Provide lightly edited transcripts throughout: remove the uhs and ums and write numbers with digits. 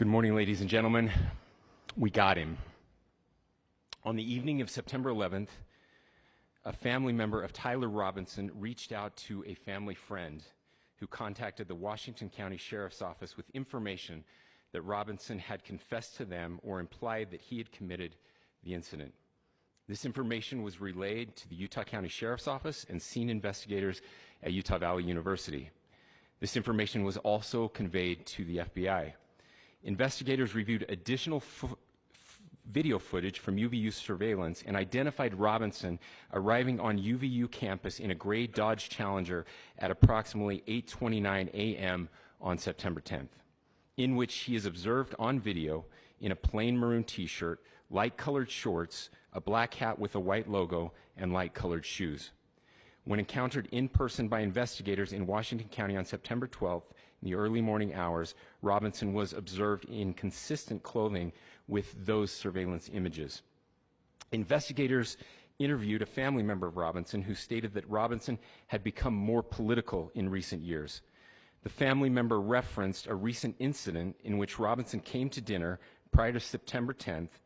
Good morning, ladies and gentlemen. We got him. On the evening of September 11th, a family member of Tyler Robinson reached out to a family friend who contacted the Washington County Sheriff's Office with information that Robinson had confessed to them or implied that he had committed the incident. This information was relayed to the Utah County Sheriff's Office and scene investigators at Utah Valley University. This information was also conveyed to the FBI. Investigators reviewed additional video footage from UVU surveillance and identified Robinson arriving on UVU campus in a gray Dodge Challenger at approximately 8:29 a.m. on September 10th, in which he is observed on video in a plain maroon t-shirt, light-colored shorts, a black hat with a white logo, and light-colored shoes. When encountered in person by investigators in Washington County on September 12th, in the early morning hours, Robinson was observed in consistent clothing with those surveillance images. Investigators interviewed a family member of Robinson who stated that Robinson had become more political in recent years. The family member referenced a recent incident in which Robinson came to dinner prior to September 10th,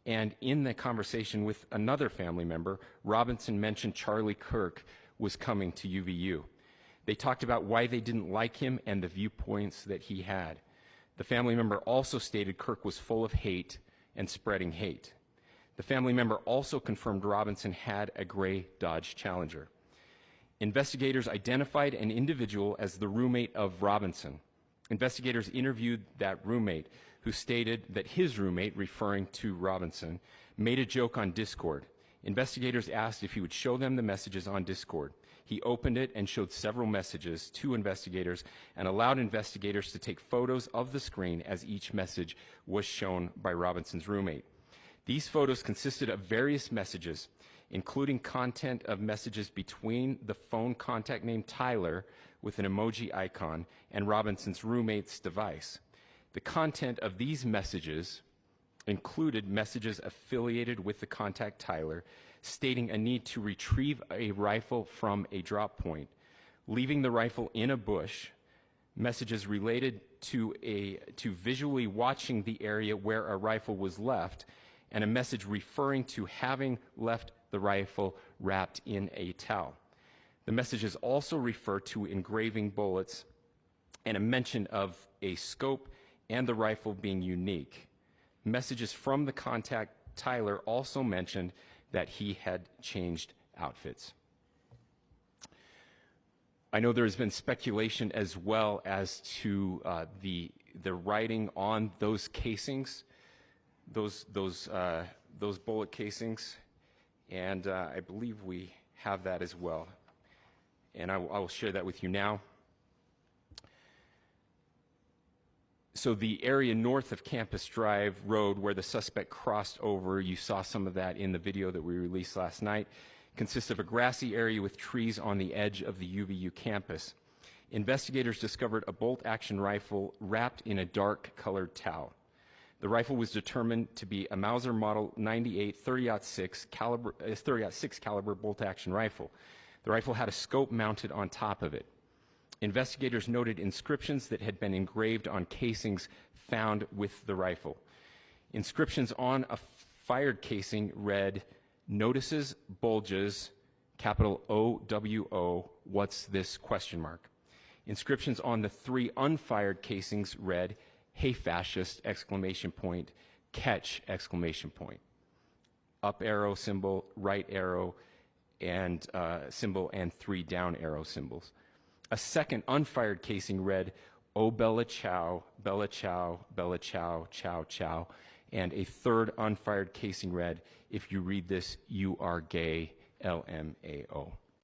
and in the conversation with another family member, Robinson mentioned Charlie Kirk was coming to UVU. They talked about why they didn't like him and the viewpoints that he had. The family member also stated Kirk was full of hate and spreading hate. The family member also confirmed Robinson had a gray Dodge Challenger. Investigators identified an individual as the roommate of Robinson. Investigators interviewed that roommate, who stated that his roommate, referring to Robinson, made a joke on Discord. Investigators asked if he would show them the messages on Discord. He opened it and showed several messages to investigators and allowed investigators to take photos of the screen as each message was shown by Robinson's roommate. These photos consisted of various messages, including content of messages between the phone contact named Tyler with an emoji icon and Robinson's roommate's device. The content of these messages included messages affiliated with the contact Tyler, stating a need to retrieve a rifle from a drop point, leaving the rifle in a bush, messages related to visually watching the area where a rifle was left, and a message referring to having left the rifle wrapped in a towel. The messages also refer to engraving bullets and a mention of a scope and the rifle being unique. Messages from the contact Tyler also mentioned that he had changed outfits. I know there has been speculation as well as to the writing on those casings, those bullet casings, and I believe we have that as well. And I will share that with you now. So the area north of Campus Drive Road where the suspect crossed over, you saw some of that in the video that we released last night, consists of a grassy area with trees on the edge of the UVU campus. Investigators discovered a bolt-action rifle wrapped in a dark-colored towel. The rifle was determined to be a Mauser Model 98 30-06 caliber bolt-action rifle. The rifle had a scope mounted on top of it. Investigators noted inscriptions that had been engraved on casings found with the rifle. Inscriptions on a fired casing read, "Notices, bulges, capital OWO, what's this?" ? Inscriptions on the 3 unfired casings read, "Hey fascist!" ! Catch! ! Up arrow symbol, right arrow, and symbol, and 3 down arrow symbols. A second unfired casing read, "Oh Bella Chow, Bella Chow, Bella Chow, Chow Chow," and a third unfired casing read, "If you read this, you are gay, LMAO."